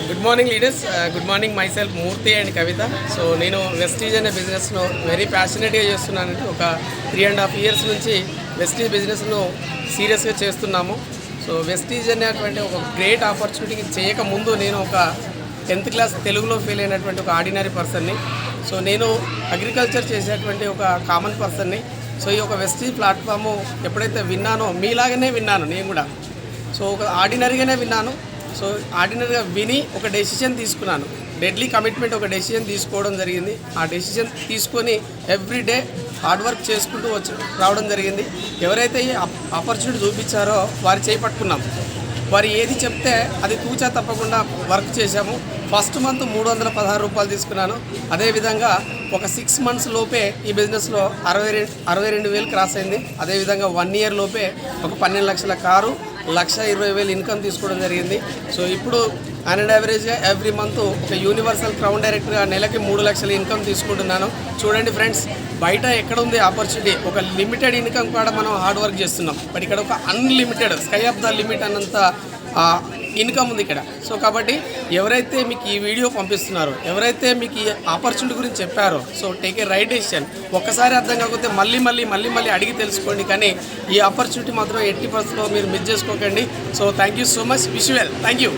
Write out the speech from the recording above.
Good morning leaders, good morning my self Murthy and Kavitha. So నేను Vestige అనే బిజినెస్ను very ప్యాషనెట్గా చేస్తున్నానండి. ఒక 3.5 years నుంచి వెస్టీజ్ బిజినెస్ను సీరియస్గా చేస్తున్నాము. సో వెస్టీజ్ అనేటువంటి ఒక గ్రేట్ ఆపర్చునిటీకి చేయకముందు నేను ఒక 10th క్లాస్ తెలుగులో ఫెయిల్ అయినటువంటి ఒక ఆర్డినరీ పర్సన్ని. సో నేను అగ్రికల్చర్ చేసేటువంటి ఒక కామన్ పర్సన్ని. సో ఈ ఒక వెస్టీజ్ ప్లాట్ఫాము ఎప్పుడైతే విన్నానో మీలాగానే విన్నాను నేను కూడా. సో ఒక ఆర్డినరీగానే విన్నాను. సో ఆర్డినరీగా విని ఒక డెసిషన్ తీసుకున్నాను. డెడ్లీ కమిట్మెంట్ ఒక డెసిషన్ తీసుకోవడం జరిగింది. ఆ డెసిషన్ తీసుకొని ఎవ్రీడే హార్డ్ వర్క్ చేసుకుంటూ రావడం జరిగింది. ఎవరైతే ఈ ఆపర్చునిటీ చూపించారో వారి చేయి పట్టుకున్నాం. వారు ఏది చెప్తే అది తూచా తప్పకుండా వర్క్ చేశాము. ఫస్ట్ మంత్ 316 రూపాయలు తీసుకున్నాను. అదేవిధంగా ఒక 6 months లోపే ఈ బిజినెస్లో 62,000 క్రాస్ అయింది. అదేవిధంగా 1 year లోపే ఒక 12 లక్షల కారు, 1,20,000 ఇన్కమ్ తీసుకోవడం జరిగింది. సో ఇప్పుడు ఆన్ యావరేజ్గా ఎవ్రీ మంత్ ఒక యూనివర్సల్ క్రౌన్ డైరెక్టర్గా నెలకి 3 లక్షల ఇన్కమ్ తీసుకుంటున్నాను. చూడండి ఫ్రెండ్స్, బయట ఎక్కడ ఉంది ఆపర్చునిటీ? ఒక లిమిటెడ్ ఇన్కమ్ కూడా మనం హార్డ్ వర్క్ చేస్తున్నాం. బట్ ఇక్కడ ఒక unlimited sky of the limit అన్నంత ఇన్కమ్ ఉంది ఇక్కడ. సో కాబట్టి ఎవరైతే మీకు ఈ వీడియో పంపిస్తున్నారో, ఎవరైతే మీకు ఈ ఆపర్చునిటీ గురించి చెప్పారో, so take a right decision. ఒక్కసారి అర్థం కాకపోతే మళ్ళీ అడిగి తెలుసుకోండి. కానీ ఈ ఆపర్చునిటీ మాత్రం 80% మీరు మిస్ చేసుకోకండి. So thank you so much. Wish you well. Thank you.